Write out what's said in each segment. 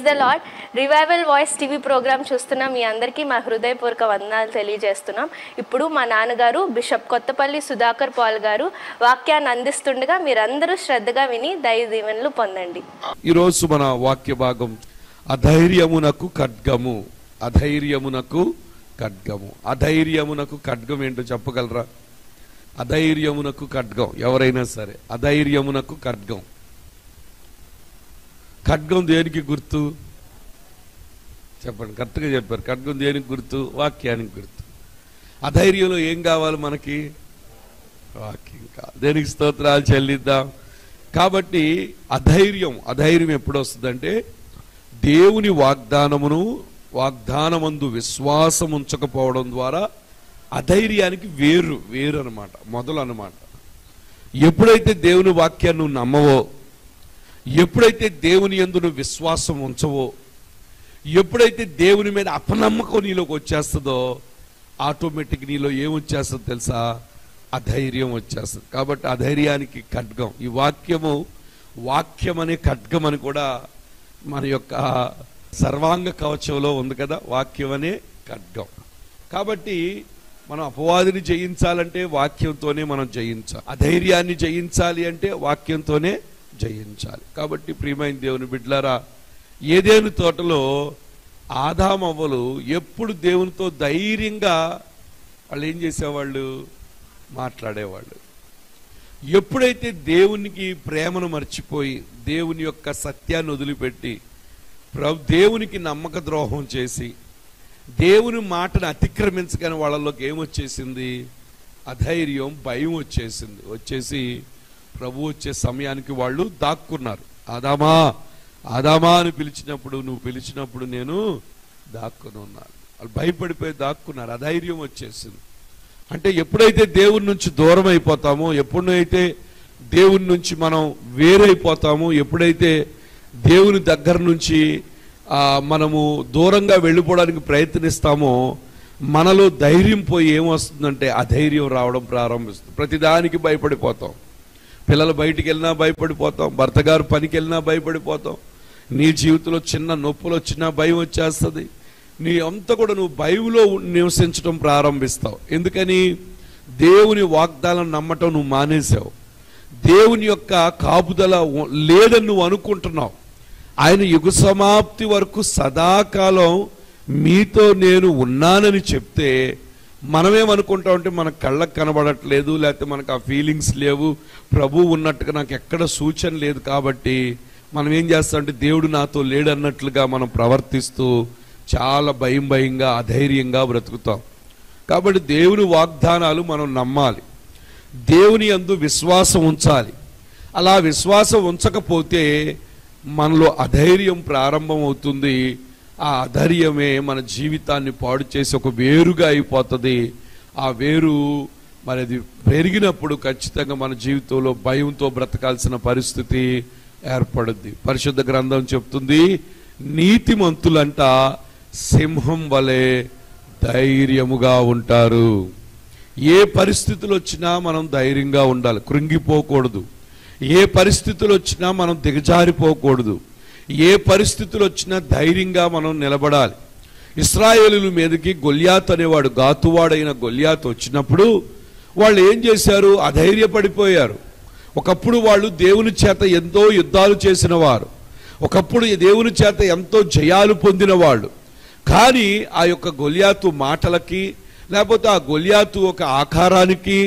Praise the Lord. Revival voice TV programme చూస్తున్న మీ అందరికీ మా హృదయపూర్వక వందనాలు తెలియజేస్తున్నాం. ఇప్పుడు మా నాన్నగారు బిషప్ కొత్తపల్లి సుధాకర్ పాల్ గారు వాక్యాన్ని అందిస్తుండగా మీరందరూ శ్రద్ధగా విని దైవ దీవెనలు పొందండి. ఈరోజు మన వాక్య భాగం అధైర్యమునకు ఖడ్గము. అధైర్యమునకు ఖడ్గము. అధైర్యమునకు ఖడ్గం ఏంటో చెప్పగలరా? అధైర్యమునకు ఖడ్గం. ఎవరైనా సరే అధైర్యమునకు ఖడ్గం. ఖడ్గం దేనికి గుర్తు చెప్పండి. కరెక్ట్గా చెప్పారు. ఖడ్గం దేనికి గుర్తు? వాక్యానికి గుర్తు. అధైర్యంలో ఏం కావాలి మనకి? వాక్యం కావాలి. దేనికి స్తోత్రాలు చెల్లిద్దాం. కాబట్టి అధైర్యం ఎప్పుడు వస్తుందంటే దేవుని వాగ్దానమందు విశ్వాసం ఉంచకపోవడం ద్వారా అధైర్యానికి వేరు అనమాట, మొదలు అనమాట. ఎప్పుడైతే దేవుని వాక్యాన్ని నువ్వు నమ్మవో, ఎప్పుడైతే దేవుని యందు నువ్వు విశ్వాసం ఉంచవో, ఎప్పుడైతే దేవుని మీద అపనమ్మకం నీలోకి వచ్చేస్తుందో ఆటోమేటిక్ నీలో ఏమొచ్చేస్తుందో తెలుసా? అధైర్యం వచ్చేస్తుంది. కాబట్టి అధైర్యానికి ఖడ్గం ఈ వాక్యం అనే ఖడ్గం అని కూడా మన యొక్క సర్వాంగ కవచంలో ఉంది కదా, వాక్యం అనే ఖడ్గం. కాబట్టి మనం అపవాదిని జయించాలంటే వాక్యంతోనే మనం జయించాలి. అధైర్యాన్ని జయించాలి అంటే వాక్యంతోనే జయించాలి. కాబట్టి ప్రియమైన దేవుని బిడ్డలారా, ఏదేను తోటలో ఆదామవ్వలు ఎప్పుడు దేవునితో ధైర్యంగా వాళ్ళు ఏం చేసేవాళ్ళు? మాట్లాడేవాళ్ళు. ఎప్పుడైతే దేవునికి ప్రేమను మర్చిపోయి దేవుని యొక్క సత్యాన్ని వదిలిపెట్టి దేవునికి నమ్మక ద్రోహం చేసి దేవుని మాటను అతిక్రమించగానే వాళ్ళలోకి ఏమొచ్చేసింది? అధైర్యం, భయం వచ్చేసి ప్రభు వచ్చే సమయానికి వాళ్ళు దాక్కున్నారు. ఆదామా అని నువ్వు పిలిచినప్పుడు నేను దాక్కుని ఉన్నాను. వాళ్ళు భయపడిపోయి దాక్కున్నారు. అధైర్యం వచ్చేసింది. అంటే ఎప్పుడైతే దేవుని నుంచి దూరం అయిపోతామో, ఎప్పుడైతే దేవుని నుంచి మనం వేరైపోతామో, ఎప్పుడైతే దేవుని దగ్గర నుంచి మనము దూరంగా వెళ్ళిపోవడానికి ప్రయత్నిస్తామో మనలో ధైర్యం పోయి ఏమొస్తుందంటే అధైర్యం రావడం ప్రారంభిస్తుంది. ప్రతిదానికి భయపడిపోతాం. పిల్లలు బయటికి వెళ్ళినా భయపడిపోతాం. భర్త గారు పనికి వెళ్ళినా భయపడిపోతాం. నీ జీవితంలో చిన్న నొప్పులు వచ్చినా భయం వచ్చేస్తుంది. నీ అంతా కూడా నువ్వు భయంలో నివసించడం ప్రారంభిస్తావు. ఎందుకని? దేవుని వాగ్దానం నమ్మటం నువ్వు మానేసావు. దేవుని యొక్క కాపుదల లేదని నువ్వు అనుకుంటున్నావు. ఆయన యుగ సమాప్తి వరకు సదాకాలం మీతో నేను ఉన్నానని చెప్తే మనమేమనుకుంటామంటే మన కళ్ళకు కనబడట్లేదు, లేకపోతే మనకు ఆ ఫీలింగ్స్ లేవు, ప్రభు ఉన్నట్టుగా నాకు ఎక్కడ సూచన లేదు. కాబట్టి మనం ఏం చేస్తామంటే దేవుడు నాతో లేడన్నట్లుగా మనం ప్రవర్తిస్తూ చాలా భయంగా అధైర్యంగా బ్రతుకుతాం. కాబట్టి దేవుని వాగ్దానాలు మనం నమ్మాలి. దేవుని యందు విశ్వాసం ఉంచాలి. అలా విశ్వాసం ఉంచకపోతే మనలో అధైర్యం ప్రారంభం అవుతుంది. ఆ అధైర్యమే మన జీవితాన్ని పాడు చేసి ఒక వేరుగా అయిపోతుంది. ఆ వేరు మనది పెరిగినప్పుడు ఖచ్చితంగా మన జీవితంలో భయంతో బ్రతకాల్సిన పరిస్థితి ఏర్పడుద్ది. పరిశుద్ధ గ్రంథం చెప్తుంది, నీతిమంతులంట సింహం వలె ధైర్యముగా ఉంటారు. ఏ పరిస్థితులు వచ్చినా మనం ధైర్యంగా ఉండాలి, కృంగిపోకూడదు. ఏ పరిస్థితులు వచ్చినా మనం దిగజారిపోకూడదు. ఏ పరిస్థితులు వచ్చినా ధైర్యంగా మనం నిలబడాలి. ఇశ్రాయేలుల మీదకి గొల్యాత్ అనేవాడు, గాతువాడైన గొల్యాత్ వచ్చినప్పుడు వాళ్ళు ఏం చేశారు? అధైర్యపడిపోయారు. ఒకప్పుడు వాళ్ళు దేవుని చేత ఎంతో యుద్ధాలు చేసిన వారు, ఒకప్పుడు దేవుని చేత ఎంతో జయాలు పొందిన వాళ్ళు. కానీ ఆ యొక్క గొల్యాతు మాటలకి, లేకపోతే ఆ గొల్యాతు ఒక ఆకారానికి,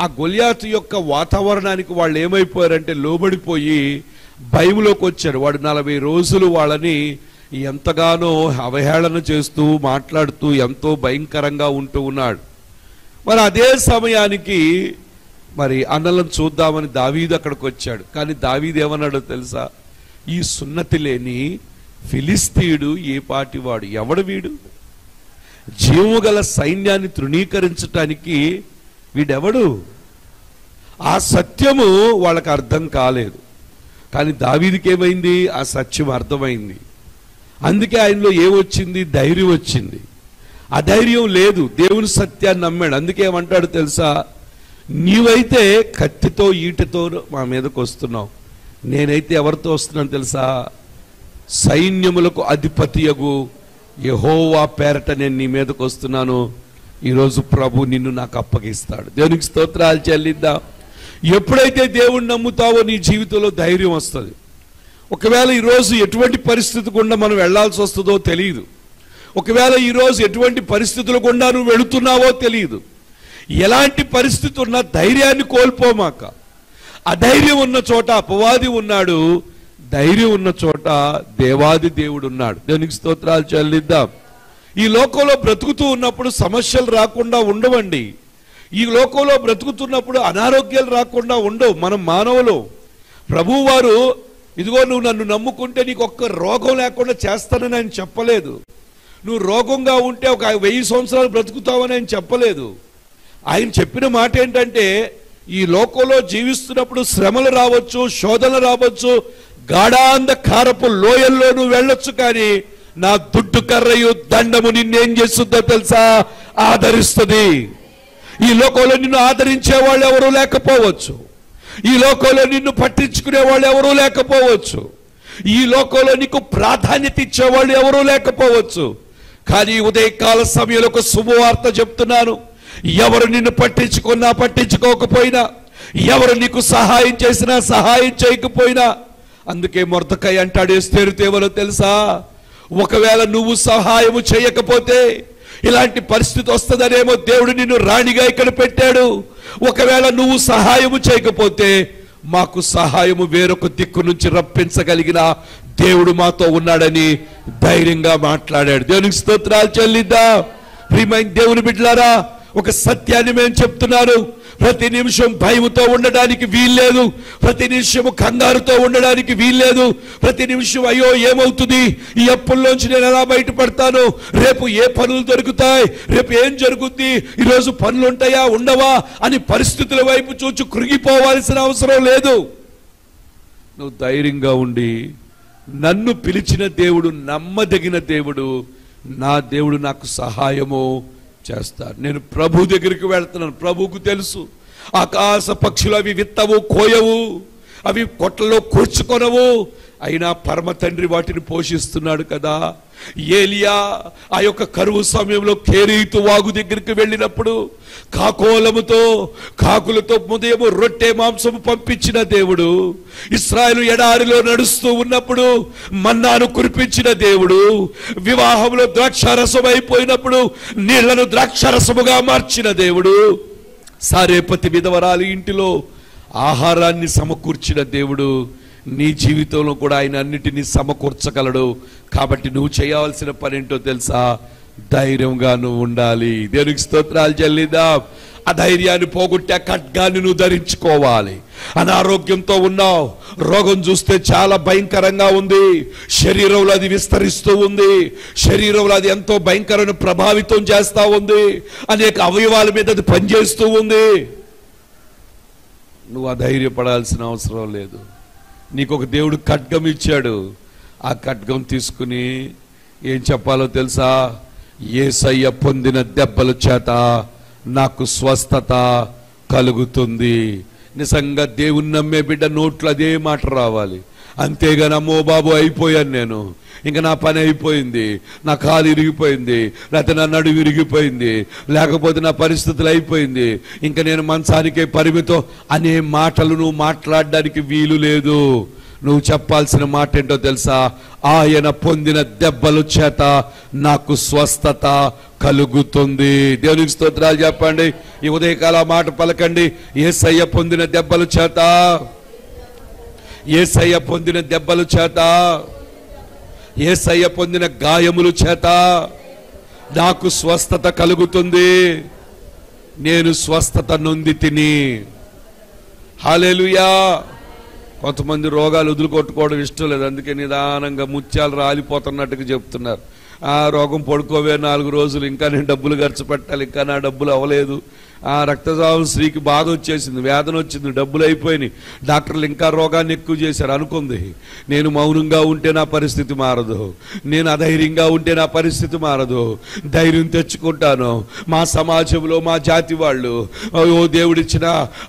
ఆ గొల్యాతు యొక్క వాతావరణానికి వాళ్ళు ఏమైపోయారంటే లోబడిపోయి భయంలోకి వచ్చారు. వాడు 40 రోజులు వాళ్ళని ఎంతగానో అవహేళన చేస్తూ మాట్లాడుతూ ఎంతో భయంకరంగా ఉంటూ ఉన్నాడు. మరి అదే సమయానికి అన్నలను చూద్దామని దావీదు అక్కడికి వచ్చాడు. కానీ దావీదు ఏమన్నాడో తెలుసా? ఈ సున్నతి లేని ఫిలిస్తీయుడు ఏ పాటివాడు? ఎవడు వీడు? జీవము గల సైన్యాన్ని తృణీకరించటానికి వీడెవడు? ఆ సత్యము వాళ్ళకి అర్థం కాలేదు. కానీ దావీదుకి ఏమైంది? ఆ సత్యం అర్థమైంది. అందుకే ఆయనలో ఏమొచ్చింది? ధైర్యం వచ్చింది. అధైర్యం లేదు, దేవుని సత్యాన్ని నమ్మాడు. అందుకే ఏమంటాడు తెలుసా? నీవైతే కత్తితో ఈటతో మా మీదకి వస్తున్నావు, నేనైతే ఎవరితో వస్తున్నాను తెలుసా? సైన్యములకు అధిపతియగు యెహోవా పేరట నేను నీ మీదకు వస్తున్నాను. ఈరోజు ప్రభు నిన్ను నాకు అప్పగిస్తాడు. దేవునికి స్తోత్రాలు చెల్లిద్దాం. ఎప్పుడైతే దేవుణ్ణి నమ్ముతావో నీ జీవితంలో ధైర్యం వస్తుంది. ఒకవేళ ఈరోజు ఎటువంటి పరిస్థితి గుండా మనం వెళ్లాల్సి వస్తుందో తెలియదు. ఒకవేళ ఈరోజు ఎటువంటి పరిస్థితుల గుండా నువ్వు వెళుతున్నావో తెలియదు. ఎలాంటి పరిస్థితి ఉన్నా ధైర్యాన్ని కోల్పోమాక. అధైర్యం ఉన్న చోట అపవాది ఉన్నాడు, ధైర్యం ఉన్న చోట దేవాది దేవుడు ఉన్నాడు. దేవునికి స్తోత్రాలు చెల్లిద్దాం. ఈ లోకంలో బ్రతుకుతూ ఉన్నప్పుడు సమస్యలు రాకుండా ఉండవండి. ఈ లోకంలో బ్రతుకుతున్నప్పుడు అనారోగ్యాలు రాకుండా ఉండవు. మనం మానవులు. ప్రభువు వారు ఇదిగో నువ్వు నన్ను నమ్ముకుంటే నీకు ఒక్క రోగం లేకుండా చేస్తానని ఆయన చెప్పలేదు. నువ్వు రోగంగా ఉంటే ఒక 1000 సంవత్సరాలు బ్రతుకుతావని ఆయన చెప్పలేదు. ఆయన చెప్పిన మాట ఏంటంటే, ఈ లోకంలో జీవిస్తున్నప్పుడు శ్రమలు రావచ్చు, శోధనలు రావచ్చు, గాఢాంధకారపు లోయల్లో నువ్వు వెళ్ళొచ్చు, కానీ నా దుడ్డు కర్రయు దండము నిన్నేం చేస్తుందో తెలుసా? ఆదరిస్తుంది. ఈ లోకంలో నిన్ను ఆదరించే వాళ్ళు ఎవరూ లేకపోవచ్చు. ఈ లోకంలో నిన్ను పట్టించుకునే వాళ్ళు ఎవరూ లేకపోవచ్చు. ఈ లోకంలో నీకు ప్రాధాన్యత ఇచ్చేవాళ్ళు ఎవరూ లేకపోవచ్చు. కానీ ఉదయకాల సమయంలో ఒక శుభవార్త చెప్తున్నాను. ఎవరు నిన్ను పట్టించుకున్నా పట్టించుకోకపోయినా, ఎవరు నీకు సహాయం చేసినా సహాయం చేయకపోయినా, అందుకే మొర్దెకై అంటాడు ఎస్తేరుతో ఎవరో తెలుసా? ఒకవేళ నువ్వు సహాయము చేయకపోతే ఇలాంటి పరిస్థితి వస్తుందనేమో దేవుడు నిన్ను రాణిగా ఇక్కడ పెట్టాడు. ఒకవేళ నువ్వు సహాయము చేయకపోతే మాకు సహాయము వేరొక దిక్కు నుంచి రప్పించగలిగిన దేవుడు మాతో ఉన్నాడని ధైర్యంగా మాట్లాడాడు. దేవునికి స్తోత్రాలు చెల్లిద్దాం. ప్రియమైన దేవుని బిడ్డలారా, ఒక సత్యాన్ని మేము చెప్తున్నాను. ప్రతి నిమిషం భయముతో ఉండడానికి వీల్లేదు. ప్రతి నిమిషము కంగారుతో ఉండడానికి వీల్లేదు. ప్రతి నిమిషం అయ్యో ఏమవుతుంది, ఈ అప్పుల్లోంచి నేను ఎలా బయటపడతాను, రేపు ఏ పనులు దొరుకుతాయి, రేపు ఏం జరుగుద్ది, ఈరోజు పనులు ఉంటాయా ఉండవా అని పరిస్థితుల వైపు చూచి కృంగిపోవాల్సిన అవసరం లేదు. నువ్వు ధైర్యంగా ఉండి, నన్ను పిలిచిన దేవుడు నమ్మదగిన దేవుడు, నా దేవుడు నాకు సహాయము చేస్తారు. నేను ప్రభు దగ్గరికి వెళ్తున్నాను. ప్రభువుకు తెలుసు ఆకాశ పక్షులు అవి విత్తవు, కోయవు, అవి కొట్లలో కూర్చుకొనవు, అయినా పరమ తండ్రి వాటిని పోషిస్తున్నాడు కదా. ఏలియా ఆ యొక్క కరువు సమయంలో కేరీతు వాగు దగ్గరికి వెళ్ళినప్పుడు కాకోలముతో, కాకులతో ఉదయం రొట్టె మాంసము పంపించిన దేవుడు, ఇశ్రాయేలు ఎడారిలో నడుస్తూ ఉన్నప్పుడు మన్నాను కురిపించిన దేవుడు, వివాహంలో ద్రాక్షారసం అయిపోయినప్పుడు నీళ్లను ద్రాక్షారసముగా మార్చిన దేవుడు, సారేపతి విధవరాలు ఇంటిలో ఆహారాన్ని సమకూర్చిన దేవుడు, నీ జీవితంలో కూడా ఆయన అన్నిటినీ సమకూర్చగలడు. కాబట్టి నువ్వు చేయవలసిన పని ఏంటో తెలుసా? ధైర్యంగా నువ్వు ఉండాలి. దేవునికి స్తోత్రాలు చెల్లిద్దాం. ఆ ధైర్యాన్ని పోగొట్టే ఖడ్గాన్ని నువ్వు ధరించుకోవాలి. అనారోగ్యంతో ఉన్నావు, రోగం చూస్తే చాలా భయంకరంగా ఉంది, శరీరంలో అది విస్తరిస్తూ ఉంది, శరీరంలో అది ఎంతో భయంకరమైన ప్రభావితం చేస్తూ ఉంది, అనేక అవయవాల మీద అది పనిచేస్తూ ఉంది. నువ్వు అధైర్యపడాల్సిన అవసరం లేదు. నీకు ఒక దేవుడు ఖడ్గం ఇచ్చాడు. ఆ ఖడ్గం తీసుకుని ఏం చెప్పాలో తెలుసా? యేసయ్య పొందిన దెబ్బల చేత నాకు స్వస్థత కలుగుతుంది. నిజంగా దేవుని నమ్మే బిడ్డ నోట్లో అదే మాట రావాలి. అంతేగాని అమ్మో బాబు అయిపోయాను నేను, ఇంకా నా పని అయిపోయింది, నా కాలు ఇరిగిపోయింది, లేకపోతే నా నడుము విరిగిపోయింది, లేకపోతే నా పరిస్థితులు అయిపోయింది, ఇంకా నేను మంచానికే పరిమితం అనే మాటలు నువ్వు మాట్లాడడానికి వీలు లేదు. నువ్వు చెప్పాల్సిన మాట ఏంటో తెలుసా? ఆయన పొందిన దెబ్బల చేత నాకు స్వస్థత కలుగుతుంది. దేవునికి స్తోత్రాలు చెప్పండి. ఈ ఉదయకాల మాట పలకండి. యేసయ్య పొందిన దెబ్బల చేత, యేసయ్య పొందిన దెబ్బల చేత, యేసయ్య పొందిన గాయముల చేత నాకు స్వస్థత కలుగుతుంది. నేను స్వస్థత నొంది తిని. హల్లెలూయా. కొంతమంది రోగాలు వదులుకొట్టుకోవడం ఇష్టం లేదు, అందుకే నిదానంగా ముత్యాలు రాలిపోతున్నట్టుగా చెప్తున్నారు. ఆ రోగం పడుకోవే 4 రోజులు, ఇంకా నేను డబ్బులు ఖర్చు పెట్టాలి, ఇంకా నా డబ్బులు అవ్వలేదు, ఆ రక్తస్రావం స్త్రీకి బాధ వచ్చేసింది, వేదన వచ్చింది, డబ్బులు అయిపోయినాయి, డాక్టర్లు ఇంకా రోగాన్ని ఎక్కువ చేశారు. అనుకుంది నేను మౌనంగా ఉంటే నా పరిస్థితి మారదు, నేను అధైర్యంగా ఉంటే నా పరిస్థితి మారదు, ధైర్యం తెచ్చుకుంటాను. మా సమాజంలో మా జాతి వాళ్ళు దేవుడిచ్చిన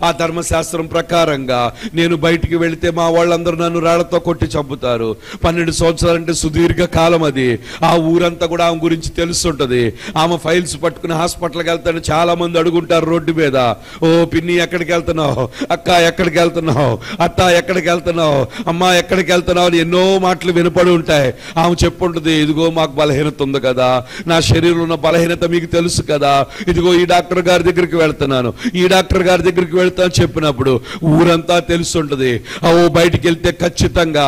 ఆ ధర్మశాస్త్రం ప్రకారంగా నేను బయటికి వెళితే మా వాళ్ళందరూ నన్ను రాళ్లతో కొట్టి చంపుతారు. 12 సంవత్సరాలంటే సుదీర్ఘ కాలం. అది ఆ ఊరంతా కూడా ఆమె గురించి తెలుస్తుంటది. ఆమె ఫైల్స్ పట్టుకుని హాస్పిటల్కి వెళ్తాను, చాలా మంది అడుగుంటారు రోడ్డు మీద, ఓ పిన్ని ఎక్కడికి వెళ్తున్నావు, అక్క ఎక్కడికి వెళ్తున్నావు, అత్త ఎక్కడికి వెళ్తున్నావు, అమ్మ ఎక్కడికి వెళ్తున్నావు అని ఎన్నో మాటలు వినపడి ఉంటాయి. ఆమె చెప్పుంటుంది, ఇదిగో మాకు బలహీనత ఉంది కదా, నా శరీరంలో ఉన్న బలహీనత మీకు తెలుసు కదా, ఇదిగో ఈ డాక్టర్ గారి దగ్గరికి వెళ్తున్నాను, ఈ డాక్టర్ గారి దగ్గరికి వెళ్తాను చెప్పినప్పుడు ఊరంతా తెలుసుంటది. ఓ బయటికి వెళ్తే ఖచ్చితంగా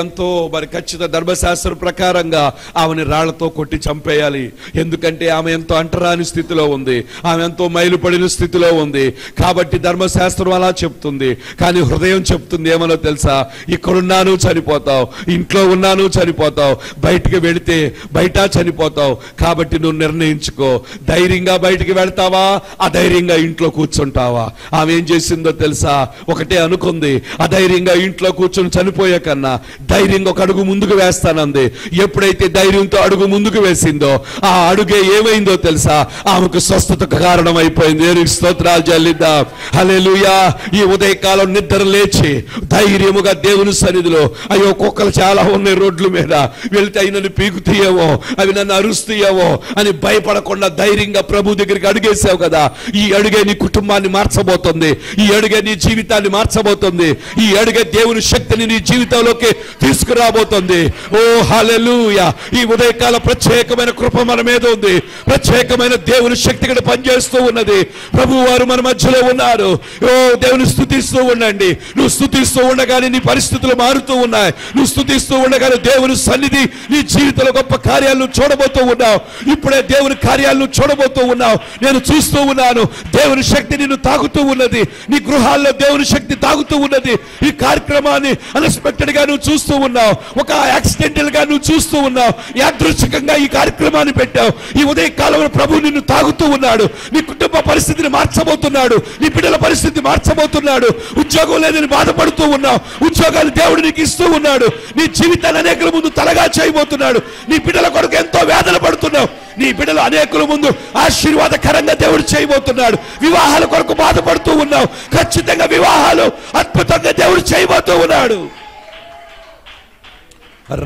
ఎంతో మరి ఖచ్చిత ధర్మశాస్త్రం ప్రకారంగా ఆమెని రాళ్లతో కొట్టి చంపేయాలి. ఎందుకంటే ఆమె ఎంతో అంటరాని స్థితిలో ఉంది, ఆమె ఎంతో మైలుపడిన స్థితిలో ఉంది. కాబట్టి ధర్మశాస్త్రం అలా చెప్తుంది. కానీ హృదయం చెప్తుంది ఏమనో తెలుసా, ఇక్కడున్నాను చనిపోతావు, ఇంట్లో ఉన్నాను చనిపోతావు, బయటికి వెళితే బయట చనిపోతావు. కాబట్టి నువ్వు నిర్ణయించుకో, ధైర్యంగా బయటికి వెళ్తావా, అధైర్యంగా ఇంట్లో కూర్చుంటావా. ఆమె ఏం చేసిందో తెలుసా, ఒకటే అనుకుంది, అధైర్యంగా ఇంట్లో కూర్చొని చనిపోయే కన్నా ధైర్యంగా ఒక అడుగు ముందుకు వేస్తానంది. ఎప్పుడైతే ధైర్యంతో అడుగు ముందుకు వేసిందో ఆ అడుగే ఏమైందో తెలుసా, ఆమెకు స్వస్థతకు కారణం అయిపోయింది. స్తోత్రాలు చెల్లిద్దాం. హల్లెలూయా. ఈ ఉదయకాలం నిద్ర లేచి ధైర్యముగా దేవుని సన్నిధిలో, అయ్యో కుక్కలు చాలా ఉన్నాయి రోడ్ల మీద, వెళ్తే అవి నన్ను పీకుతీయేమో, అవి నన్ను అరుస్తాయేమో అని భయపడకుండా ధైర్యంగా ప్రభు దగ్గరికి అడుగేసావు కదా, ఈ అడుగే నీ కుటుంబాన్ని మార్చబోతుంది, ఈ అడుగే నీ జీవితాన్ని మార్చబోతుంది, ఈ అడుగే దేవుని శక్తిని నీ జీవితంలోకి తీసుకురాబోతుంది. ఓ హల్లెలూయా. ఈ ఉదయకాల ప్రత్యేకమైన కృప మన మీద ఉంది, ప్రత్యేకమైన దేవుని శక్తి ఇక్కడ పనిచేస్తూ ఉన్నది. ప్రభు వారు మన మధ్యలో ఉన్నారు. ఓ దేవుని స్తుతిస్తూ ఉండండి. నువ్వు స్తుతిస్తూ ఉండగానే నీ పరిస్థితులు మారుతూ ఉన్నాయి. నువ్వు స్తుతిస్తూ ఉండగానే దేవుని సన్నిధి నీ జీవితంలో గొప్ప కార్యాలను చూడబోతూ ఉన్నావు. ఇప్పుడే దేవుని కార్యాలను చూడబోతూ ఉన్నావు. నేను చూస్తూ ఉన్నాను, దేవుని శక్తి నిన్ను తాగుతూ ఉన్నది, నీ గృహాల్లో దేవుని శక్తి తాగుతూ ఉన్నది. ఈ కార్యక్రమాన్ని అన్ఎక్స్పెక్టెడ్ గా నువ్వు చూస్తూ ఉన్నావు, ఒక యాక్సిడెంటల్ గా నువ్వు చూస్తూ ఉన్నావు, యాదృచ్ఛికంగా ఈ కార్యక్రమాన్ని పెట్టావు. ఈ ఉదయ కాలంలో ప్రభు నిన్ను తాగుతూ ఉన్నాడు. నీ కుటుంబ పరిస్థితిని మార్చబోతున్నాడు, నీ బిడ్డల పరిస్థితి మార్చబోతున్నాడు. ఉద్యోగం లేదని బాధపడుతూ ఉన్నావు, ఉద్యోగాలు దేవుడు నీకు ఇస్తూ ఉన్నాడు. నీ జీవితాన్ని అనేకుల ముందు తలగా చేయబోతున్నాడు. నీ బిడ్డల కొరకు ఎంతో వేదన పడుతున్నావు, నీ బిడ్డలు అనేకుల ముందు ఆశీర్వాదకరంగా దేవుడు చేయబోతున్నాడు. వివాహాల కొరకు బాధపడుతూ ఉన్నావు, ఖచ్చితంగా వివాహాలు అద్భుతంగా దేవుడు చేయబోతూ ఉన్నాడు.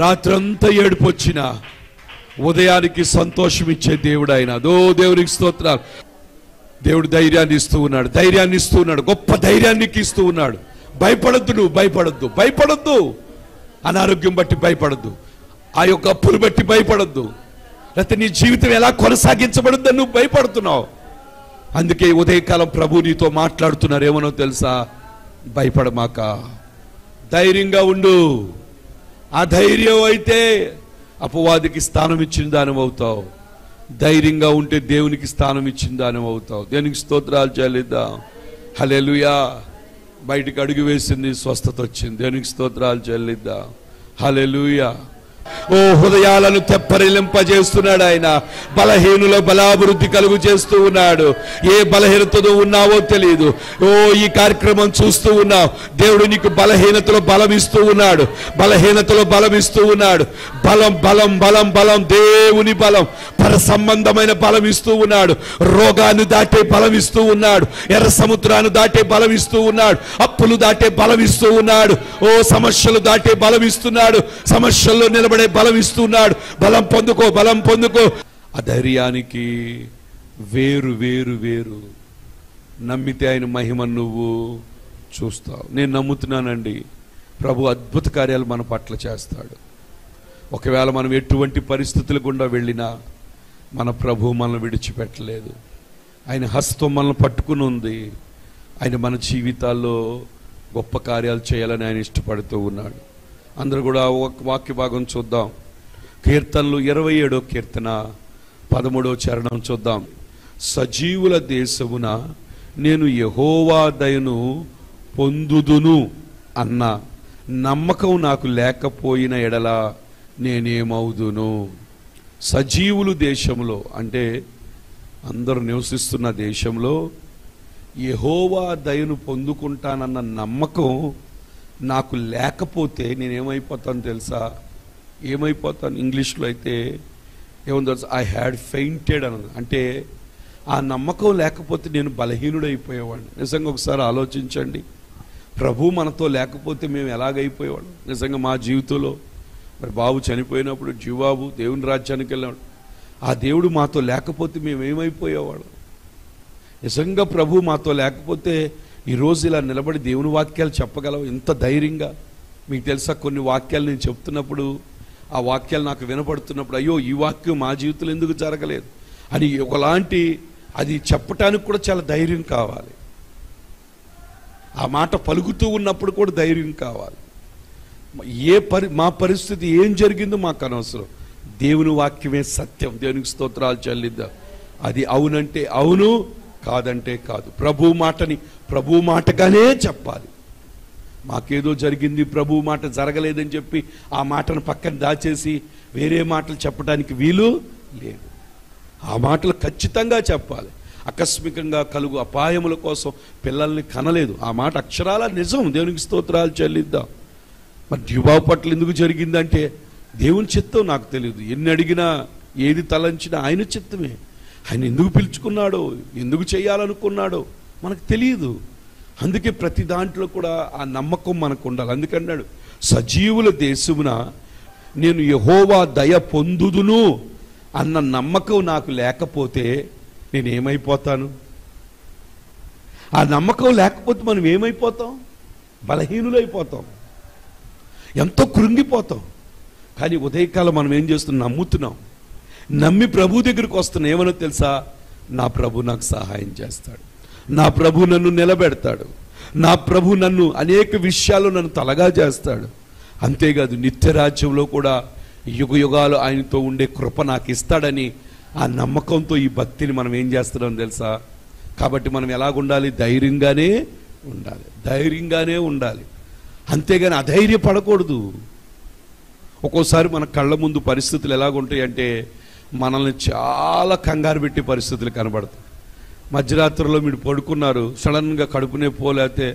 రాత్రంతా ఏడుపు వచ్చిన ఉదయానికి సంతోషం ఇచ్చే దేవుడు ఆయన. అదో దేవునికి స్తోత్రాలు. దేవుడు ధైర్యాన్ని ఇస్తూ ఉన్నాడు, ధైర్యాన్ని ఇస్తూ ఉన్నాడు, గొప్ప ధైర్యాన్ని ఇస్తూ ఉన్నాడు. భయపడద్దు, నువ్వు భయపడద్దు, భయపడద్దు. అనారోగ్యం బట్టి భయపడద్దు, ఆ యొక్క అప్పులు బట్టి భయపడద్దు, లేకపోతే నీ జీవితం ఎలా కొనసాగించబడుద్దని నువ్వు భయపడుతున్నావు. అందుకే ఉదయకాలం ప్రభు నీతో మాట్లాడుతున్నారు. ఏమనో తెలుసా, భయపడమాక, ధైర్యంగా ఉండు. ఆ ధైర్యం అయితే అపవాదికి స్థానం ఇచ్చిన దానం అవుతావు, ధైర్యంగా ఉంటే దేవునికి స్థానం ఇచ్చిన దానం అవుతావు. దేవునికి స్తోత్రాలు చెల్లిద్దాం. హల్లెలూయా. బయటికి అడుగు వేసింది, స్వస్థత వచ్చింది. దేవునికి స్తోత్రాలు చెల్లిద్దాం. హల్లెలూయా. ఓ హృదయాలను తెప్పరిలింపజేస్తున్నాడు ఆయన. బలహీనుల బలాభివృద్ధి కలుగు చేస్తూ ఉన్నాడు. ఏ బలహీనతతో ఉన్నావో తెలియదు. ఓ ఈ కార్యక్రమం చూస్తూ ఉన్నావు, దేవుడు నీకు బలహీనతలో బలం ఇస్తూ ఉన్నాడు, బలహీనతలో బలం ఇస్తూ ఉన్నాడు. బలం బలం బలం బలం, దేవుని బలం, పర సంబంధమైన బలం ఇస్తూ ఉన్నాడు. రోగాన్ని దాటే బలం ఇస్తూ ఉన్నాడు, ఎర్ర సముద్రాన్ని దాటే బలం ఇస్తూ ఉన్నాడు, అప్పులు దాటే బలం ఇస్తూ ఉన్నాడు. ఓ సమస్యలు దాటే బలం ఇస్తున్నాడు, సమస్యల్లో నిలబడే బలం ఇస్తున్నాడు. బలం పొందుకో, బలం పొందుకో. ఆ ధైర్యానికి వేరు వేరు వేరు. నమ్మితే ఆయన మహిమను నువ్వు చూస్తావు. నేను నమ్ముతున్నానండి, ప్రభు అద్భుత కార్యాలు మన పట్ల చేస్తాడు. ఒకవేళ మనం ఎటువంటి పరిస్థితుల గుండా వెళ్ళినా మన ప్రభు మనల్ని విడిచిపెట్టలేదు. ఆయన హస్తం మనల్ని పట్టుకుని ఉంది. ఆయన మన జీవితాల్లో గొప్ప కార్యాలు చేయాలని ఆయన ఇష్టపడుతూ ఉన్నాడు. అందరూ కూడా ఒక వాక్య భాగం చూద్దాం. కీర్తనలు 27వ కీర్తన 13వ చరణం చూద్దాం. సజీవుల దేశమున నేను యెహోవా దయను పొందుదును అన్న నమ్మకం నాకు లేకపోయిన ఎడల నేనేమవుదును. సజీవులు దేశంలో అంటే అందరూ నివసిస్తున్న దేశంలో యెహోవా దయను పొందుకుంటానన్న నమ్మకం నాకు లేకపోతే నేనేమైపోతాను తెలుసా? ఏమైపోతాను? ఇంగ్లీష్లో అయితే ఏముందో ఐ హ్యాడ్ ఫెయింటెడ్ అన్నది. అంటే ఆ నమ్మకం లేకపోతే నేను బలహీనుడైపోయేవాడిని. నిజంగా ఒకసారి ఆలోచించండి. ప్రభు మనతో లేకపోతే మేము ఎలాగైపోయేవాళ్ళం? నిజంగా మా జీవితంలో మరి బాబు చనిపోయినప్పుడు జీవాబు దేవుని రాజ్యానికి వెళ్ళాడు. ఆ దేవుడు మాతో లేకపోతే మేము ఏమైపోయేవాళ్ళం? నిజంగా ప్రభు మాతో లేకపోతే ఈరోజు ఇలా నిలబడి దేవుని వాక్యాలు చెప్పగలవు ఇంత ధైర్యంగా? మీకు తెలుసా, కొన్ని వాక్యాలు నేను చెప్తున్నప్పుడు ఆ వాక్యాలు నాకు వినపడుతున్నప్పుడు అయ్యో ఈ వాక్యం మా జీవితంలో ఎందుకు జరగలేదు అని ఒకలాంటి అది చెప్పటానికి కూడా చాలా ధైర్యం కావాలి. ఆ మాట పలుకుతూ ఉన్నప్పుడు కూడా ధైర్యం కావాలి. మా పరిస్థితి ఏం జరిగిందో మాకు అనవసరం. దేవుని వాక్యమే సత్యం. దేవునికి స్తోత్రాలు చెల్లిద్దాం. అది అవునంటే అవును, కాదంటే కాదు. ప్రభు మాటని ప్రభు మాటగానే చెప్పాలి. మాకేదో జరిగింది, ప్రభు మాట జరగలేదని చెప్పి ఆ మాటను పక్కన దాచేసి వేరే మాటలు చెప్పడానికి వీలు లేదు. ఆ మాటలు ఖచ్చితంగా చెప్పాలి. ఆకస్మికంగా కలుగు అపాయముల కోసం పిల్లల్ని కనలేదు. ఆ మాట అక్షరాల నిజం. దేవునికి స్తోత్రాలు చెల్లిద్దాం. మరి జీవాబు పట్ల ఎందుకు జరిగిందంటే దేవుని చిత్తం నాకు తెలియదు. ఎన్ని అడిగినా ఏది తలంచినా ఆయన చిత్తమే. ఆయన ఎందుకు పిలుచుకున్నాడో, ఎందుకు చేయాలనుకున్నాడో మనకు తెలియదు. అందుకే ప్రతి దాంట్లో కూడా ఆ నమ్మకం మనకు ఉండాలి. అందుకన్నాడు, సజీవుల దేశమున నేను యెహోవా దయ పొందుదును అన్న నమ్మకం నాకు లేకపోతే నేనేమైపోతాను? ఆ నమ్మకం లేకపోతే మనం ఏమైపోతాం? బలహీనులైపోతాం, ఎంతో కృంగిపోతాం. కానీ ఉదయకాలం మనం ఏం చేస్తున్నాం? నమ్ముతున్నాం. నమ్మి ప్రభు దగ్గరికి వస్తున్నాం. ఏమనో తెలుసా? నా ప్రభు నాకు సహాయం చేస్తాడు, నా ప్రభు నన్ను నిలబెడతాడు, నా ప్రభు నన్ను అనేక విషయాల్లో నన్ను తలగా చేస్తాడు. అంతేకాదు నిత్య రాజ్యంలో కూడా యుగ యుగాలు ఆయనతో ఉండే కృప నాకు ఇస్తాడని ఆ నమ్మకంతో ఈ భక్తిని మనం ఏం చేస్తున్నాం తెలుసా? కాబట్టి మనం ఎలాగుండాలి? ధైర్యంగానే ఉండాలి. ధైర్యంగానే ఉండాలి. అంతేగాని అధైర్యపడకూడదు. ఒక్కోసారి మన కళ్ళ ముందు పరిస్థితులు ఎలాగుంటాయి అంటే మనల్ని చాలా కంగారు పెట్టే పరిస్థితులు కనబడతాయి. మధ్యరాత్రిలో మీరు పడుకున్నారు, సడన్గా కడుపునే పోలేతే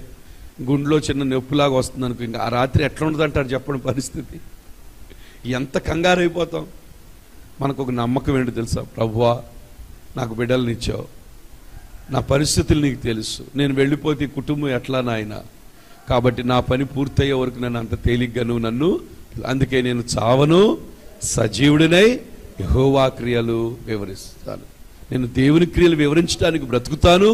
గుండెలో చిన్న నొప్పిలాగా వస్తుంది అనుకో, ఇంకా ఆ రాత్రి ఎట్లా ఉంటుంది అంటారు చెప్పండి పరిస్థితి. ఎంత కంగారు అయిపోతాం. మనకు ఒక నమ్మకం ఏంటో తెలుసా? ప్రభువా నాకు బిడ్డలను ఇచ్చావు, నా పరిస్థితులు నీకు తెలుసు, నేను వెళ్ళిపోతే కుటుంబం ఎట్లా నాయన, కాబట్టి నా పని పూర్తయ్యే వరకు నన్ను అంత తేలిగ్గా నువ్వు నన్ను, అందుకే నేను చావను, సజీవుడినై యెహోవా క్రియలు వివరిస్తాను. నేను దేవుని క్రియలు వివరించడానికి బ్రతుకుతాను.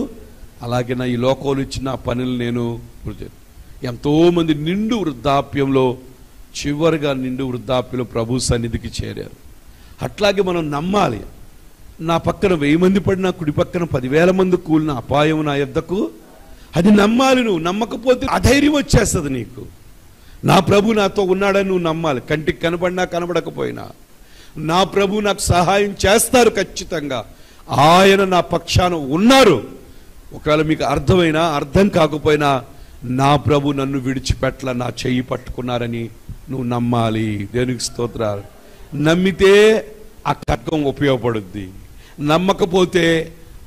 అలాగే నా ఈ లోకంలో ఇచ్చిన పనులు నేను ఎంతోమంది నిండు వృద్ధాప్యంలో, చివరిగా నిండు వృద్ధాప్యంలో ప్రభు సన్నిధికి చేరారు. అట్లాగే మనం నమ్మాలి. నా పక్కన 1000 మంది పడినా, కుడి పక్కన 10,000 మంది కూలిన అపాయం నా యొద్దకు, అది నమ్మాలి. నువ్వు నమ్మకపోతే అధైర్యం వచ్చేస్తుంది నీకు. నా ప్రభు నాతో ఉన్నాడని నువ్వు నమ్మాలి. కంటికి కనబడినా కనబడకపోయినా నా ప్రభు నాకు సహాయం చేస్తారు ఖచ్చితంగా. ఆయన నా పక్షాన ఉన్నారు. ఒకవేళ మీకు అర్థమైనా అర్థం కాకపోయినా నా ప్రభు నన్ను విడిచిపెట్ల, నా చెయ్యి పట్టుకున్నారని నువ్వు నమ్మాలి. దేవునికి స్తోత్రాలు. నమ్మితే ఆ ఖడ్గం ఉపయోగపడుద్ది, నమ్మకపోతే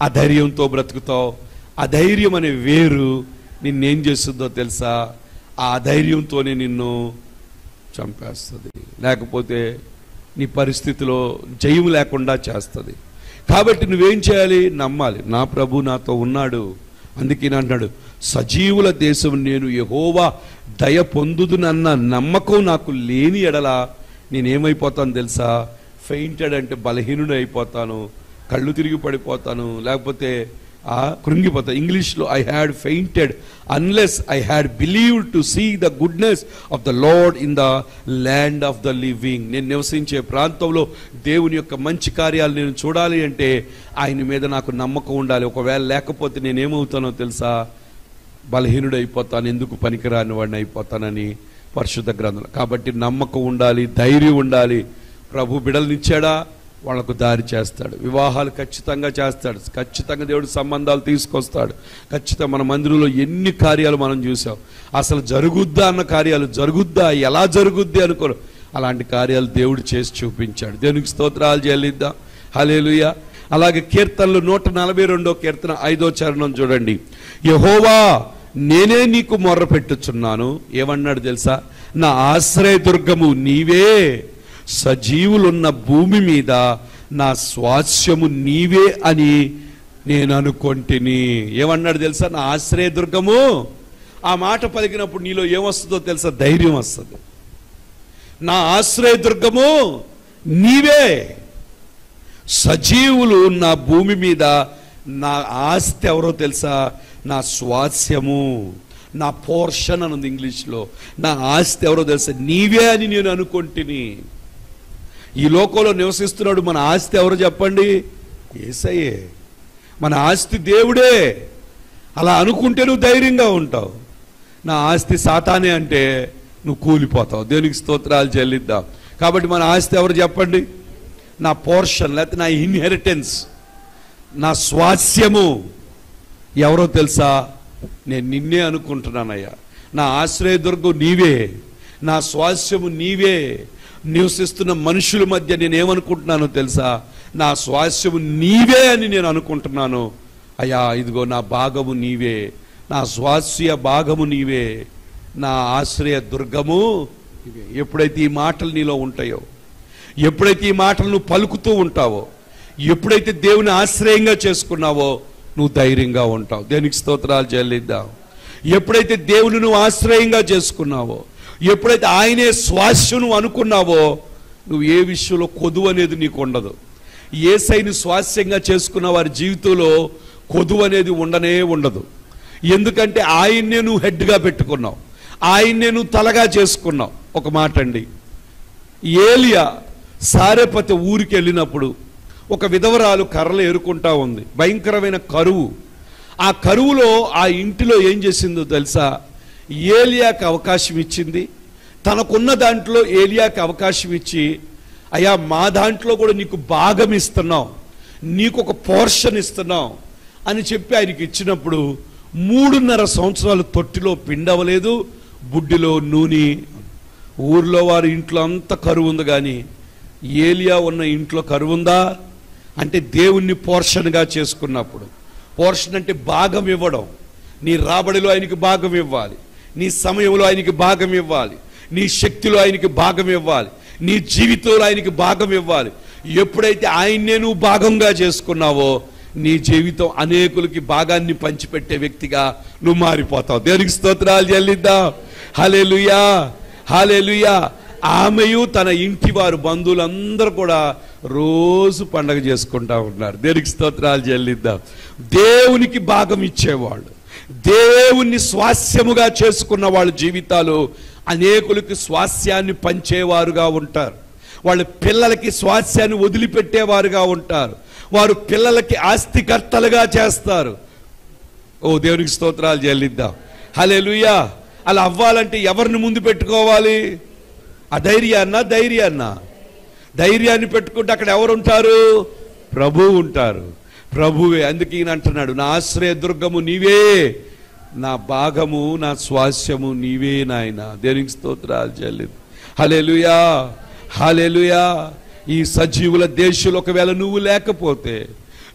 అధైర్యంతో బ్రతుకుతావు. అధైర్యం అనే వేరు నిన్నేం చేస్తుందో తెలుసా? ఆ అధైర్యంతోనే నిన్ను చంపేస్తుంది, లేకపోతే నీ పరిస్థితిలో జయం లేకుండా చేస్తుంది. కాబట్టి నువ్వేం చేయాలి? నమ్మాలి. నా ప్రభు నాతో ఉన్నాడు. అందుకే అంటున్నాడు, సజీవుల దేశం నేను యెహోవా దయ పొందుదునన్న నమ్మకం నాకు లేని ఎడల నేనేమైపోతాను తెలుసా? ఫెయింటెడ్ అంటే బలహీనుడు అయిపోతాను, కళ్ళు తిరిగి పడిపోతాను, లేకపోతే కృంగిపోతాను. ఇంగ్లీష్లో I had fainted unless I had believed to see the goodness of the Lord in the land of the living. నేను నివసించే ప్రాంతంలో దేవుని యొక్క మంచి కార్యాలు నేను చూడాలి అంటే ఆయన మీద నాకు నమ్మకం ఉండాలి. ఒకవేళ లేకపోతే నేనేమవుతానో తెలుసా? బలహీనుడు అయిపోతాను, ఎందుకు పనికిరాని వాడిని అయిపోతానని పరిశుద్ధ గ్రంథం. కాబట్టి నమ్మకం ఉండాలి, ధైర్యం ఉండాలి. ప్రభు బిడలనిచ్చాడా? వాళ్ళకు దారి చేస్తాడు. వివాహాలు ఖచ్చితంగా చేస్తాడు. ఖచ్చితంగా దేవుడు సంబంధాలు తీసుకొస్తాడు. ఖచ్చితంగా మన మందిరంలో ఎన్ని కార్యాలు మనం చూసాం. అసలు జరుగుద్దా అన్న కార్యాలు జరుగుద్దా, ఎలా జరుగుద్ది అనుకోరు, అలాంటి కార్యాలు దేవుడు చేసి చూపించాడు. దేవునికి స్తోత్రాలు చెల్లిద్దాం. హల్లెలూయా. అలాగే కీర్తనలు 142 కీర్తన 5వ చరణం చూడండి. యెహోవా నేనే నీకు మొర్ర పెట్టుచున్నాను. ఏమన్నాడు తెలుసా? నా ఆశ్రయదుర్గము నీవే, సజీవులున్న భూమి మీద నా స్వాస్యము నీవే అని నేను అనుకొంటిని. ఏమన్నాడు తెలుసా? నా ఆశ్రయదుర్గము. ఆ మాట పలికినప్పుడు నీలో ఏమొస్తుందో తెలుసా? ధైర్యం వస్తుంది. నా ఆశ్రయదుర్గము నీవే, సజీవులు నా భూమి మీద నా ఆస్తి ఎవరో తెలుసా? నా స్వాస్యము, నా పోర్షన్ అని ఉంది ఇంగ్లీష్లో. నా ఆస్తి ఎవరో తెలుసా? నీవే అని నేను అనుకొంటిని. ఈ లోకంలో నివసిస్తున్నాడు. మన ఆస్తి ఎవరు చెప్పండి? యేసయ్యే. మన ఆస్తి దేవుడే. అలా అనుకుంటే నువ్వు ధైర్యంగా ఉంటావు. నా ఆస్తి సాతానే అంటే నువ్వు కూలిపోతావు. దేవునికి స్తోత్రాలు చెల్లిద్దాం. కాబట్టి మన ఆస్తి ఎవరు చెప్పండి? నా పోర్షన్, లేకపోతే నా ఇన్హెరిటెన్స్, నా స్వాస్యము ఎవరో తెలుసా? నేను నిన్నే అనుకుంటున్నానయ్యా. నా ఆశ్రయదుర్గం నీవే, నా స్వాస్యము నీవే. నివసిస్తున్న మనుషుల మధ్య నేనేమనుకుంటున్నానో తెలుసా? నా స్వాస్యము నీవే అని నేను అనుకుంటున్నాను. అయ్యా ఇదిగో నా భాగము నీవే, నా స్వాస్య భాగము నీవే, నా ఆశ్రయ దుర్గము నీవే. ఎప్పుడైతే ఈ మాటలు నీలో ఉంటాయో, ఎప్పుడైతే ఈ మాటలు నువ్వు పలుకుతూ ఉంటావో, ఎప్పుడైతే దేవుని ఆశ్రయంగా చేసుకున్నావో నువ్వు ధైర్యంగా ఉంటావు. దేనికి స్తోత్రాలు చెల్లిద్దాం. ఎప్పుడైతే దేవుని నువ్వు ఆశ్రయంగా చేసుకున్నావో, ఎప్పుడైతే ఆయనే స్వాస్యం నువ్వు అనుకున్నావో, నువ్వు ఏ విషయంలో కొదువు అనేది నీకు ఉండదు. యేసయ్యను స్వాస్యంగా చేసుకున్న వారి జీవితంలో కొదువు అనేది ఉండనే ఉండదు. ఎందుకంటే ఆయన్నే నువ్వు హెడ్గా పెట్టుకున్నావు, ఆయన్నే నువ్వు తలగా చేసుకున్నావు. ఒక మాట అండి, ఏలియా సారెపతి ఊరికి వెళ్ళినప్పుడు ఒక విధవరాలు కర్రలు ఏరుకుంటా ఉంది. భయంకరమైన కరువు. ఆ కరువులో ఆ ఇంటిలో ఏం చేసిందో తెలుసా? ఏలియాకి అవకాశం ఇచ్చింది. తనకున్న దాంట్లో ఏలియాకి అవకాశం ఇచ్చి, అయ్యా మా దాంట్లో కూడా నీకు భాగం ఇస్తున్నాం, నీకు ఒక పోర్షన్ ఇస్తున్నాం అని చెప్పి ఆయనకి ఇచ్చినప్పుడు 3.5 సంవత్సరాలు తొట్టిలో పిండవలేదు, బుడ్డిలో నూనె. ఊర్లో వారి ఇంట్లో అంత కరువు ఉంది, కానీ ఏలియా ఉన్న ఇంట్లో కరువు ఉందా? అంటే దేవుణ్ణి పోర్షన్గా చేసుకున్నప్పుడు. పోర్షన్ అంటే భాగం ఇవ్వడం. నీ రాబడిలో ఆయనకి భాగం ఇవ్వాలి, నీ సమయంలో ఆయనకి భాగం ఇవ్వాలి, నీ శక్తిలో ఆయనకి భాగం ఇవ్వాలి, నీ జీవితంలో ఆయనకి భాగం ఇవ్వాలి. ఎప్పుడైతే ఆయన్నే నువ్వు భాగంగా చేసుకున్నావో నీ జీవితం అనేకులకి భాగాన్ని పంచిపెట్టే వ్యక్తిగా నువ్వు మారిపోతావు. దేవునికి స్తోత్రాలు చెల్లిద్దాం. హల్లెలూయా, హల్లెలూయా. ఆమెయు తన ఇంటి వారు బంధువులందరూ కూడా రోజు పండగ చేసుకుంటా ఉన్నారు. దేవునికి స్తోత్రాలు చెల్లిద్దాం. దేవునికి భాగం ఇచ్చేవాళ్ళు, దేవుణ్ణి స్వాస్యముగా చేసుకున్న వాళ్ళ జీవితాలు అనేకులకి స్వాస్యాన్ని పంచేవారుగా ఉంటారు. వాళ్ళ పిల్లలకి స్వాస్యాన్ని వదిలిపెట్టేవారుగా ఉంటారు. వారు పిల్లలకి ఆస్తికర్తలుగా చేస్తారు. ఓ దేవునికి స్తోత్రాలు చెల్లిద్దాం. హల్లెలూయా. అలా అవ్వాలంటే ఎవరిని ముందు పెట్టుకోవాలి? అధైర్యాన్నా ధైర్యాన్నా? ధైర్యాన్ని పెట్టుకుంటే అక్కడ ఎవరు ఉంటారు? ప్రభువు ఉంటారు. ప్రభువే. అందుకే ఈయన అంటున్నాడు, నా ఆశ్రయ దుర్గము నీవే, నా భాగము నా స్వాస్యము నీవే నాయన. దేవునికి స్తోత్రాలు చెల్లిద్దాం. హల్లెలూయా, హల్లెలూయా. ఈ సజీవుల దేశంలో ఒకవేళ నువ్వు లేకపోతే,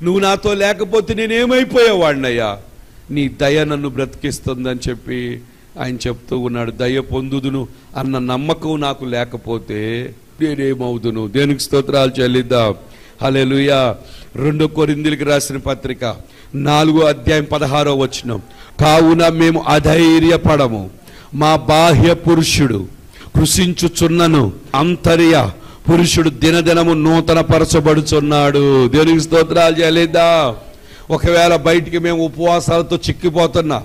నువ్వు నాతో లేకపోతే నేనేమైపోయేవాడినయ్యా. నీ దయ నన్ను బ్రతికిస్తుందని చెప్పి ఆయన చెప్తూ ఉన్నాడు. దయ పొందుదును అన్న నమ్మకం నాకు లేకపోతే నేనేమవుదును. దేనికి స్తోత్రాలు చెల్లిద్దాం. హల్లెలూయా. 2 కొరింథీయులకు రాసిన పత్రిక 4వ అధ్యాయం 16వ వచనం. కావున మేము అధైర్యపడము, మా బాహ్య పురుషుడు కృషించుచున్నను, అంతర్య పురుషుడు దినదినము నూతన పరచబడుచున్నాడు. దేవునికి స్తోత్రాలు చెల్లిద్దాం. ఒకవేళ బయటికి మేము ఉపవాసాలతో చిక్కిపోతున్నా,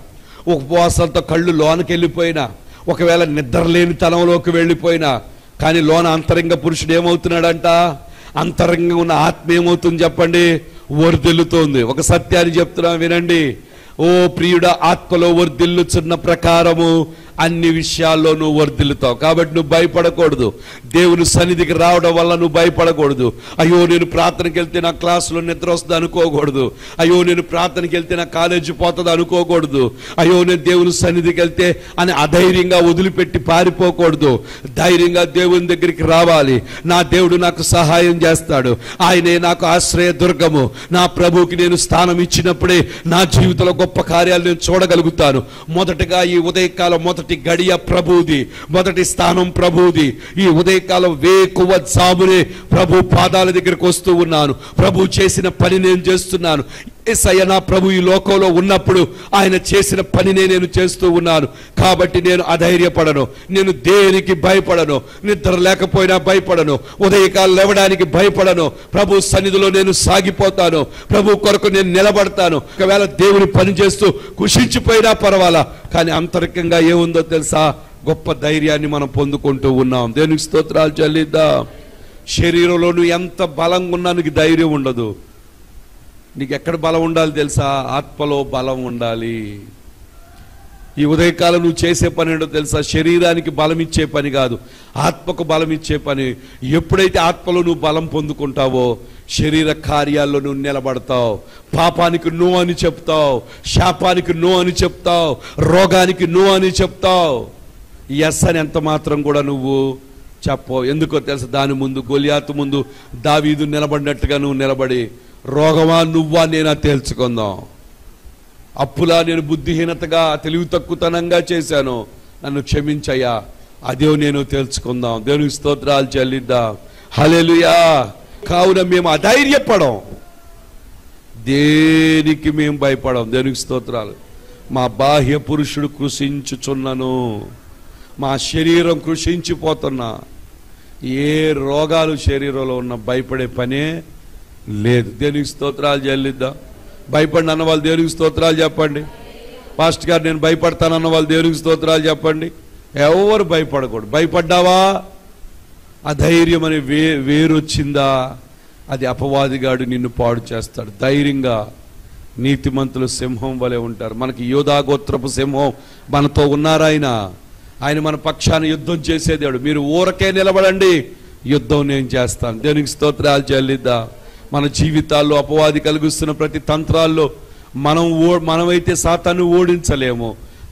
ఉపవాసాలతో కళ్ళు లోనకి వెళ్ళిపోయినా, ఒకవేళ నిద్రలేని తనంలోకి వెళ్ళిపోయినా, కానీ లోన అంతరంగ పురుషుడు ఏమవుతున్నాడంట? అంతరంగం ఉన్న ఆత్మ ఏమవుతుంది చెప్పండి? వర్ధిల్లుతోంది. ఒక సత్యాన్ని చెప్తున్నా వినండి. ఓ ప్రియుడ, ఆత్మలో వర్ధిల్లుచున్న ప్రకారము అన్ని విషయాల్లో నువ్వు వర్ధిల్లుతావు. కాబట్టి నువ్వు భయపడకూడదు. దేవుని సన్నిధికి రావడం వల్ల నువ్వు భయపడకూడదు. అయ్యో నేను ప్రార్థనకి వెళ్తే నా క్లాసులో నిద్ర వస్తుంది అనుకోకూడదు. అయ్యో నేను ప్రార్థనకి వెళ్తే నా కాలేజీ పోతుంది అనుకోకూడదు. అయ్యో నేను దేవుని సన్నిధికి వెళ్తే అని అధైర్యంగా వదిలిపెట్టి పారిపోకూడదు. ధైర్యంగా దేవుని దగ్గరికి రావాలి. నా దేవుడు నాకు సహాయం చేస్తాడు. ఆయనే నాకు ఆశ్రయ దుర్గము. నా ప్రభువుకి నేను స్థానం ఇచ్చినప్పుడే నా జీవితంలో గొప్ప కార్యాలు నేను చూడగలుగుతాను. మొదటగా ఈ ఉదయకాలం మొదటి గడియ ప్రభువుది, మొదటి స్థానం ప్రభువుది. ఈ ఉదయకాలం వేకువ జామునే ప్రభు పాదాల దగ్గరికి వస్తూ ఉన్నాను. ప్రభు చేసిన పని నేను చేస్తున్నాను. యేసయ్య నా ప్రభు ఈ లోకంలో ఉన్నప్పుడు ఆయన చేసిన పనినే నేను చేస్తూ ఉన్నాను. కాబట్టి నేను అధైర్యపడను, నేను దేనికి భయపడను, నిద్ర లేకపోయినా భయపడను, ఉదయకాలం లేవడానికి భయపడను. ప్రభు సన్నిధిలో నేను సాగిపోతాను. ప్రభు కొరకు నేను నిలబడతాను. ఒకవేళ దేవుని పని చేస్తూ కుషించిపోయినా పర్వాలా, కానీ అంతరికంగా ఏముందో తెలుసా? గొప్ప ధైర్యాన్ని మనం పొందుకుంటూ ఉన్నాం. దేవునికి స్తోత్రాలు చెల్లిద్దాం. శరీరంలో నువ్వు ఎంత బలంగా ఉన్నా నీకు ధైర్యం ఉండదు. నీకు ఎక్కడ బలం ఉండాలి తెలుసా? ఆత్మలో బలం ఉండాలి. ఈ ఉదయకాలం నువ్వు చేసే పని ఏంటో తెలుసా? శరీరానికి బలం ఇచ్చే పని కాదు, ఆత్మకు బలం ఇచ్చే పని. ఎప్పుడైతే ఆత్మలో నువ్వు బలం పొందుకుంటావో శరీర కార్యాల్లో నువ్వు నిలబడతావు. పాపానికి నో అని చెప్తావు, శాపానికి నో అని చెప్తావు, రోగానికి నో అని చెప్తావు. ఎస్ అని ఎంత మాత్రం కూడా నువ్వు చెప్పవు. ఎందుకో తెలుసా? దాని ముందు గొలియాతు ముందు దావీదు నిలబడినట్టుగా నువ్వు నిలబడి, రోగమా నువ్వా నేనా తేల్చుకుందాం. అప్పులా నేను బుద్ధిహీనతగా తెలివి తక్కువతనంగా చేశాను, నన్ను క్షమించయ్యా, అదే నేను తేల్చుకుందాం. దేవునికి స్తోత్రాలు చెల్లిద్దాం. హల్లెలూయా. కావున మేము అధైర్యపడం, దేనికి మేము భయపడం. దేవునికి స్తోత్రాలు. మా బాహ్య పురుషుడు కృషించుచున్నను, మా శరీరం కృషించిపోతున్నా, ఏ రోగాలు శరీరంలో ఉన్న భయపడే పనే లేదు. దేవునికి స్తోత్రాలు చెల్లిద్దాం. భయపడిన అన్న వాళ్ళు దేవునికి స్తోత్రాలు చెప్పండి. పాస్టర్ గారు నేను భయపడతానన్న వాళ్ళు దేవునికి స్తోత్రాలు చెప్పండి. ఎవరు భయపడకూడదు. భయపడ్డావా? అధైర్యం అనే వేరొచ్చిందా? అది అపవాదిగాడు నిన్ను పాడు చేస్తాడు. ధైర్యంగా నీతిమంతులు సింహం వలె ఉంటారు. మనకి యోధా గోత్రపు సింహం మనతో ఉన్నారు. ఆయన మన పక్షాన యుద్ధం చేసేదేవాడు. మీరు ఊరకే నిలబడండి, యుద్ధం నేను చేస్తాను. దేవునికి స్తోత్రాలు చెల్లిద్దాం. మన జీవితాల్లో అపవాది కలిగిస్తున్న ప్రతి తంత్రాల్లో మనమైతే సాతాను ఓడించలేము.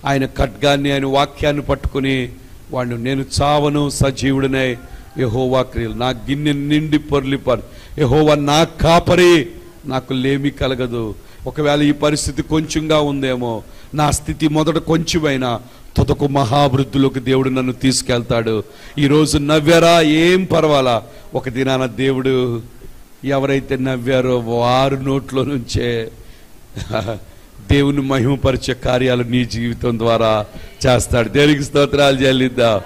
ఆయన ఖడ్గాన్ని, ఆయన వాక్యాన్ని పట్టుకుని వాడిని నేను చావను సజీవుడినై యెహోవా క్రియలు నా గిన్నె నిండి పొర్లిపరు, యెహోవా నా కాపరి, నాకు లేమి కలగదు. ఒకవేళ ఈ పరిస్థితి కొంచెంగా ఉందేమో, నా స్థితి మొదట కొంచెమైనా తుదకు మహావృద్ధులకు దేవుడు నన్ను తీసుకెళ్తాడు. ఈరోజు నవ్వారా? ఏం పర్వాలా. ఒక దినాన దేవుడు ఎవరైతే నవ్వారో వారి నోట్లో నుంచే దేవుని మహిమపరిచే కార్యాలు నీ జీవితం ద్వారా చేస్తాడు. దేవునికి స్తోత్రాలు చెల్లిద్దాం.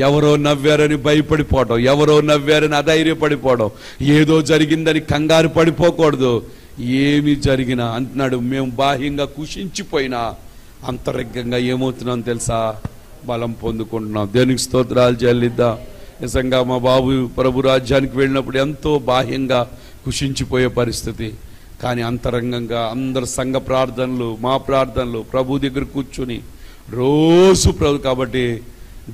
ఎవరో నవ్వారని భయపడిపోవడం, ఎవరో నవ్వారని అధైర్యపడిపోవడం, ఏదో జరిగిందని కంగారు పడిపోకూడదు. ఏమి జరిగినా అంటున్నాడు, మేము బాహ్యంగా కుషించిపోయినా అంతరంగంగా ఏమవుతున్నాం తెలుసా? బలం పొందుకుంటున్నాం. దేవునికి స్తోత్రాలు చెల్లిద్దాం. నిజంగా మా బాబు ప్రభు రాజ్యానికి వెళ్ళినప్పుడు ఎంతో బాహ్యంగా కుషించిపోయే పరిస్థితి, కానీ అంతరంగంగా అందరు సంఘ ప్రార్థనలు, మా ప్రార్థనలు, ప్రభు దగ్గర కూర్చుని రోజు ప్రభు కాబట్టి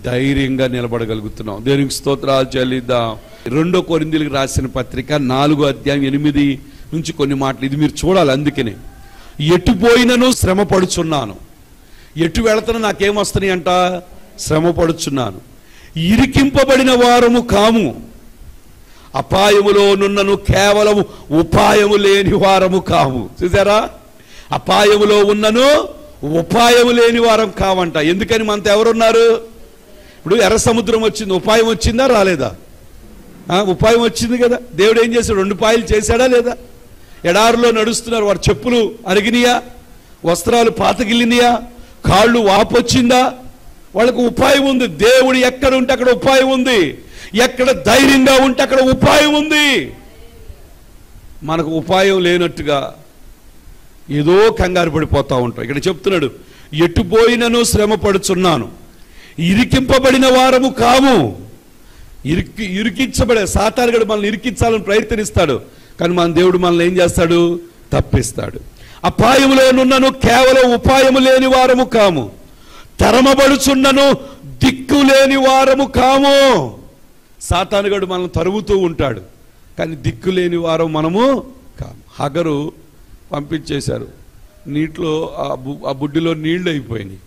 ధైర్యంగా నిలబడగలుగుతున్నాం. దేవునికి స్తోత్రాలు చెల్లిద్దాం. 2 కొరింథీయులకు రాసిన పత్రిక 4వ అధ్యాయం 8 నుంచి కొన్ని మాటలు ఇది మీరు చూడాలి. అందుకనే ఎటు పోయినను శ్రమ పడుచున్నాను. ఎటు వెళతను నాకేమొస్తున్నాయి అంట? శ్రమ పడుచున్నాను. ఇరికింపబడిన వారము కాము, అపాయములో నున్నను కేవలము ఉపాయము లేని వారము కాము. చూసారా? అపాయములో ఉన్నను ఉపాయము లేని వారం కావంట. ఎందుకని మనతో ఎవరున్నారు? ఇప్పుడు ఎర్ర సముద్రం వచ్చింది, ఉపాయం వచ్చిందా రాలేదా? ఉపాయం వచ్చింది కదా. దేవుడు ఏం చేశాడు? 2 పాయలు చేశాడా లేదా? ఎడారిలో నడుస్తున్నారు, వారి చెప్పులు అరిగినాయా? వస్త్రాలు పాతగిలినాయా? కాళ్ళు వాపొచ్చిందా? వాళ్ళకు ఉపాయం ఉంది. దేవుడు ఎక్కడ ఉంటే అక్కడ ఉపాయం ఉంది. ఎక్కడ ధైర్యంగా ఉంటే అక్కడ ఉపాయం ఉంది. మనకు ఉపాయం లేనట్టుగా ఏదో కంగారు పడిపోతూ ఉంటాం. ఇక్కడ చెప్తున్నాడు, ఎటు పోయినను శ్రమ పడుచున్నాను, ఇరికింపబడిన వారము కాము. ఇరికించబడే సాతానుడు మనల్ని ఇరికించాలని ప్రయత్నిస్తాడు, కానీ మన దేవుడు మనల్ని ఏం చేస్తాడు? తప్పిస్తాడు. అపాయములో నున్నను కేవలం ఉపాయము లేని వారము కాము, తరమబడుచున్నను దిక్కులేని వారము కాము. సాతానుగాడు మనల్ని తరుముతూ ఉంటాడు, కానీ దిక్కులేని వారం మనము కాము. హగరు పంపించేశారు, నీటిలో ఆ బుడ్డిలో నీళ్లు అయిపోయినాయి.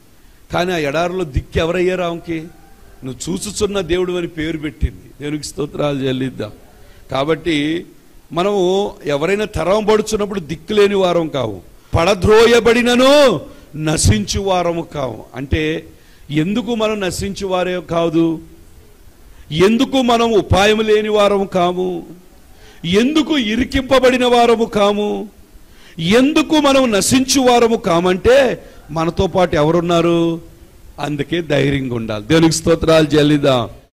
కానీ ఆ ఎడారిలో దిక్కు ఎవరయ్యారు ఆమెకి? నువ్వు చూసుచున్న దేవుడు అని పేరు పెట్టింది. దేవునికి స్తోత్రాలు చెల్లిద్దాం. కాబట్టి మనము ఎవరైనా తరం పడుచున్నప్పుడు దిక్కులేని వారం కావు, పడద్రోయబడినను నశించు వారము కావు. అంటే ఎందుకు మనం నశించు వారే కాదు? ఎందుకు మనం ఉపాయం లేని వారము కాము? ఎందుకు ఇరికింపబడిన వారము కాము? ఎందుకు మనం నశించు వారము కామంటే మనతో పాటు ఎవరున్నారు? అందుకే ధైర్యంగా ఉండాలి. దేవునికి స్తోత్రాలు చెల్లిద్దాం.